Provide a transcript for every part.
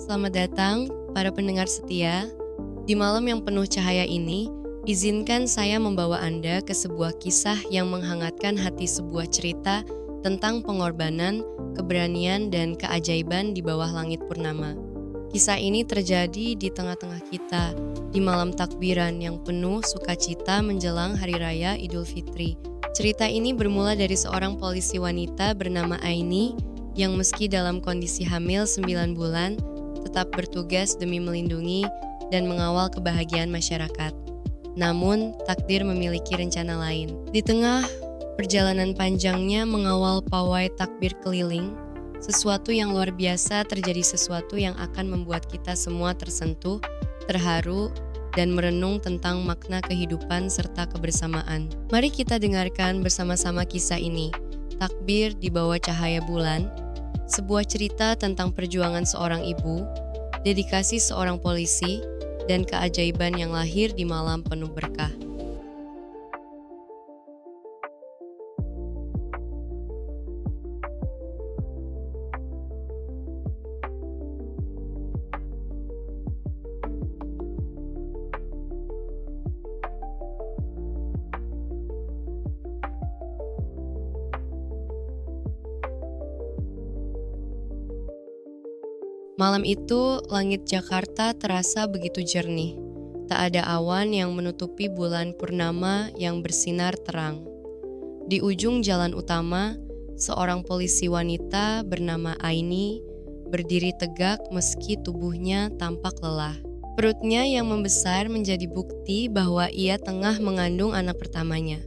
Selamat datang para pendengar setia. Di malam yang penuh cahaya ini, izinkan saya membawa Anda ke sebuah kisah yang menghangatkan hati, sebuah cerita tentang pengorbanan, keberanian, dan keajaiban di bawah langit purnama. Kisah ini terjadi di tengah-tengah kita, di malam takbiran yang penuh sukacita menjelang Hari Raya Idul Fitri. Cerita ini bermula dari seorang polisi wanita bernama Aini yang meski dalam kondisi hamil 9 bulan, tetap bertugas demi melindungi dan mengawal kebahagiaan masyarakat. Namun, takdir memiliki rencana lain. Di tengah perjalanan panjangnya mengawal pawai takbir keliling, sesuatu yang luar biasa terjadi, sesuatu yang akan membuat kita semua tersentuh, terharu, dan merenung tentang makna kehidupan serta kebersamaan. Mari kita dengarkan bersama-sama kisah ini. Takbir di bawah cahaya bulan, sebuah cerita tentang perjuangan seorang ibu, dedikasi seorang polisi, dan keajaiban yang lahir di malam penuh berkah. Malam itu, langit Jakarta terasa begitu jernih. Tak ada awan yang menutupi bulan purnama yang bersinar terang. Di ujung jalan utama, seorang polisi wanita bernama Aini berdiri tegak meski tubuhnya tampak lelah. Perutnya yang membesar menjadi bukti bahwa ia tengah mengandung anak pertamanya.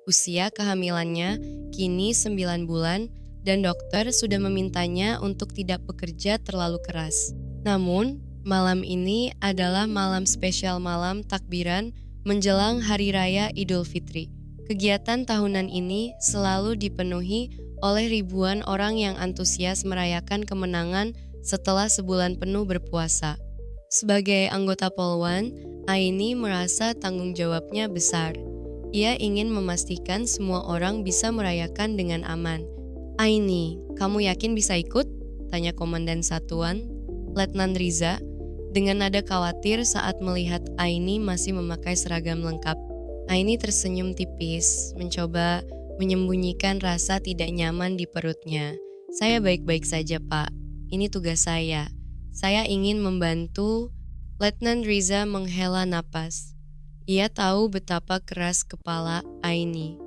Usia kehamilannya kini 9 bulan, dan dokter sudah memintanya untuk tidak bekerja terlalu keras. Namun, malam ini adalah malam spesial, malam takbiran menjelang Hari Raya Idul Fitri. Kegiatan tahunan ini selalu dipenuhi oleh ribuan orang yang antusias merayakan kemenangan setelah sebulan penuh berpuasa. Sebagai anggota Polwan, Aini merasa tanggung jawabnya besar. Ia ingin memastikan semua orang bisa merayakan dengan aman. "Aini, kamu yakin bisa ikut?" tanya Komandan Satuan, Letnan Riza, dengan nada khawatir saat melihat Aini masih memakai seragam lengkap. Aini tersenyum tipis, mencoba menyembunyikan rasa tidak nyaman di perutnya. "Saya baik-baik saja, Pak. Ini tugas saya. Saya ingin membantu." Letnan Riza menghela napas. Ia tahu betapa keras kepala Aini.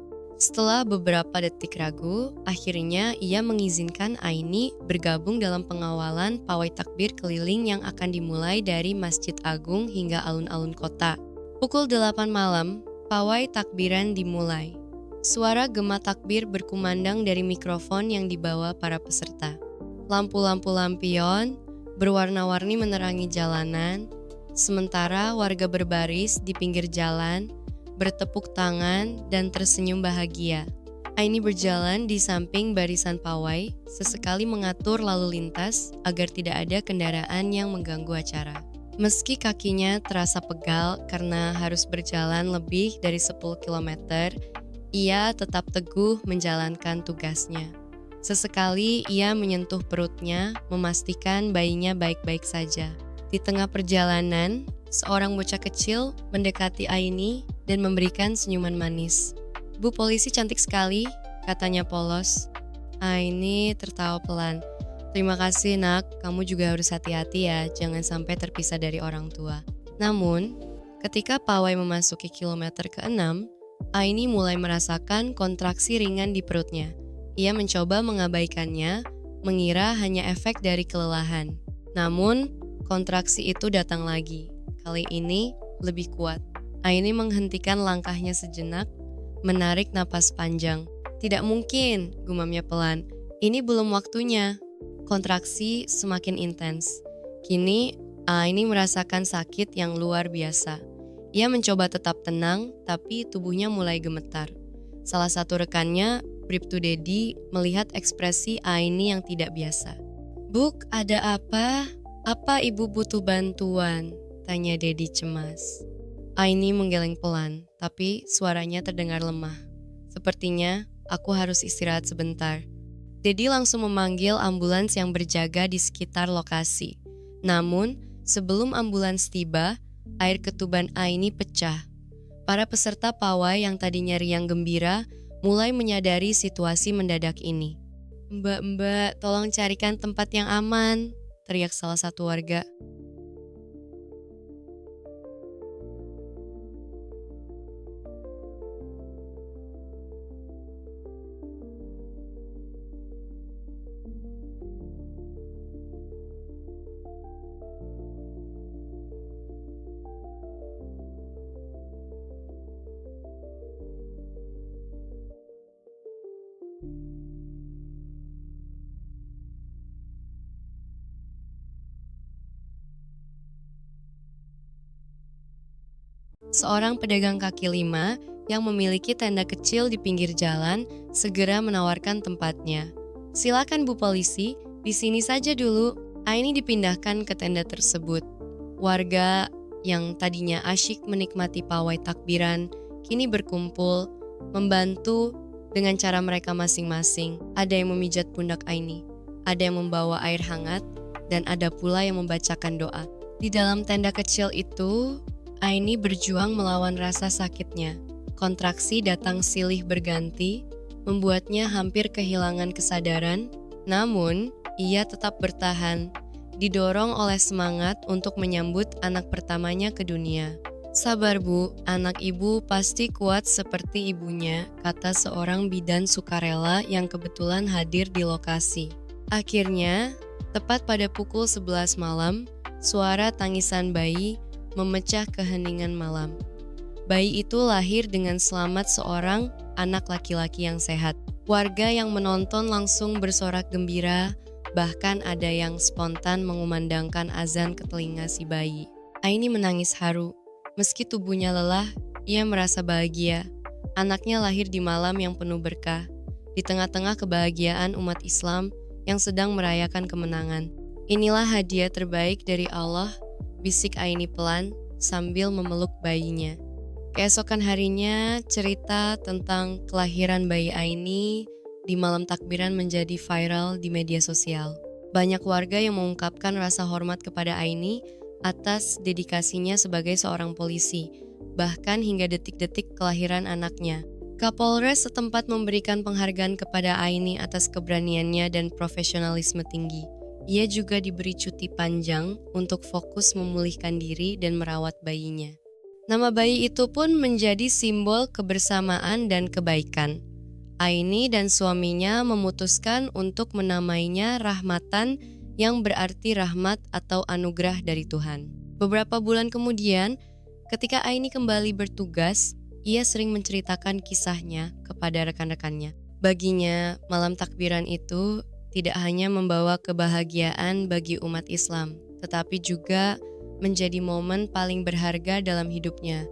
Setelah beberapa detik ragu, akhirnya ia mengizinkan Aini bergabung dalam pengawalan pawai takbir keliling yang akan dimulai dari Masjid Agung hingga alun-alun kota. Pukul 8 malam, pawai takbiran dimulai. Suara gema takbir berkumandang dari mikrofon yang dibawa para peserta. Lampu-lampu lampion berwarna-warni menerangi jalanan, sementara warga berbaris di pinggir jalan, bertepuk tangan, dan tersenyum bahagia. Aini berjalan di samping barisan pawai, sesekali mengatur lalu lintas agar tidak ada kendaraan yang mengganggu acara. Meski kakinya terasa pegal karena harus berjalan lebih dari 10 km, ia tetap teguh menjalankan tugasnya. Sesekali ia menyentuh perutnya, memastikan bayinya baik-baik saja. Di tengah perjalanan, seorang bocah kecil mendekati Aini dan memberikan senyuman manis. "Bu polisi cantik sekali," katanya polos. Aini tertawa pelan. "Terima kasih nak, kamu juga harus hati-hati ya, jangan sampai terpisah dari orang tua." Namun, ketika pawai memasuki kilometer ke-6, Aini mulai merasakan kontraksi ringan di perutnya. Ia mencoba mengabaikannya, mengira hanya efek dari kelelahan. Namun, kontraksi itu datang lagi. Kali ini lebih kuat. Aini menghentikan langkahnya sejenak, menarik napas panjang. "Tidak mungkin," gumamnya pelan. "Ini belum waktunya." Kontraksi semakin intens. Kini, Aini merasakan sakit yang luar biasa. Ia mencoba tetap tenang, tapi tubuhnya mulai gemetar. Salah satu rekannya, Bribtu Dedi, melihat ekspresi Aini yang tidak biasa. "Buk, ada apa? Apa ibu butuh bantuan?" tanya Dedi cemas. Aini menggeleng pelan, tapi suaranya terdengar lemah. "Sepertinya aku harus istirahat sebentar." Dedi langsung memanggil ambulans yang berjaga di sekitar lokasi. Namun, sebelum ambulans tiba, air ketuban Aini pecah. Para peserta pawai yang tadinya riang gembira mulai menyadari situasi mendadak ini. "Mbak, tolong carikan tempat yang aman," teriak salah satu warga. Seorang pedagang kaki lima yang memiliki tenda kecil di pinggir jalan segera menawarkan tempatnya. "Silakan Bu Polisi, di sini saja dulu." Aini dipindahkan ke tenda tersebut. Warga yang tadinya asyik menikmati pawai takbiran kini berkumpul, membantu dengan cara mereka masing-masing. Ada yang memijat pundak Aini, ada yang membawa air hangat, dan ada pula yang membacakan doa. Di dalam tenda kecil itu, Aini berjuang melawan rasa sakitnya. Kontraksi datang silih berganti, membuatnya hampir kehilangan kesadaran. Namun, ia tetap bertahan, didorong oleh semangat untuk menyambut anak pertamanya ke dunia. "Sabar Bu, anak ibu pasti kuat seperti ibunya," kata seorang bidan sukarela yang kebetulan hadir di lokasi. Akhirnya, tepat pada pukul 11 malam, suara tangisan bayi memecah keheningan malam. Bayi itu lahir dengan selamat seorang anak laki-laki yang sehat. Warga yang menonton langsung bersorak gembira, bahkan ada yang spontan mengumandangkan azan ke telinga si bayi. Aini menangis haru. Meski tubuhnya lelah, ia merasa bahagia. Anaknya lahir di malam yang penuh berkah, di tengah-tengah kebahagiaan umat Islam yang sedang merayakan kemenangan. "Inilah hadiah terbaik dari Allah," bisik Aini pelan sambil memeluk bayinya. Keesokan harinya, cerita tentang kelahiran bayi Aini di malam takbiran menjadi viral di media sosial. Banyak warga yang mengungkapkan rasa hormat kepada Aini atas dedikasinya sebagai seorang polisi, bahkan hingga detik-detik kelahiran anaknya. Kapolres setempat memberikan penghargaan kepada Aini atas keberaniannya dan profesionalisme tinggi. Ia juga diberi cuti panjang untuk fokus memulihkan diri dan merawat bayinya. Nama bayi itu pun menjadi simbol kebersamaan dan kebaikan. Aini dan suaminya memutuskan untuk menamainya Rahmatan, yang berarti rahmat atau anugerah dari Tuhan. Beberapa bulan kemudian, ketika Aini kembali bertugas, ia sering menceritakan kisahnya kepada rekan-rekannya. Baginya, malam takbiran itu tidak hanya membawa kebahagiaan bagi umat Islam, tetapi juga menjadi momen paling berharga dalam hidupnya.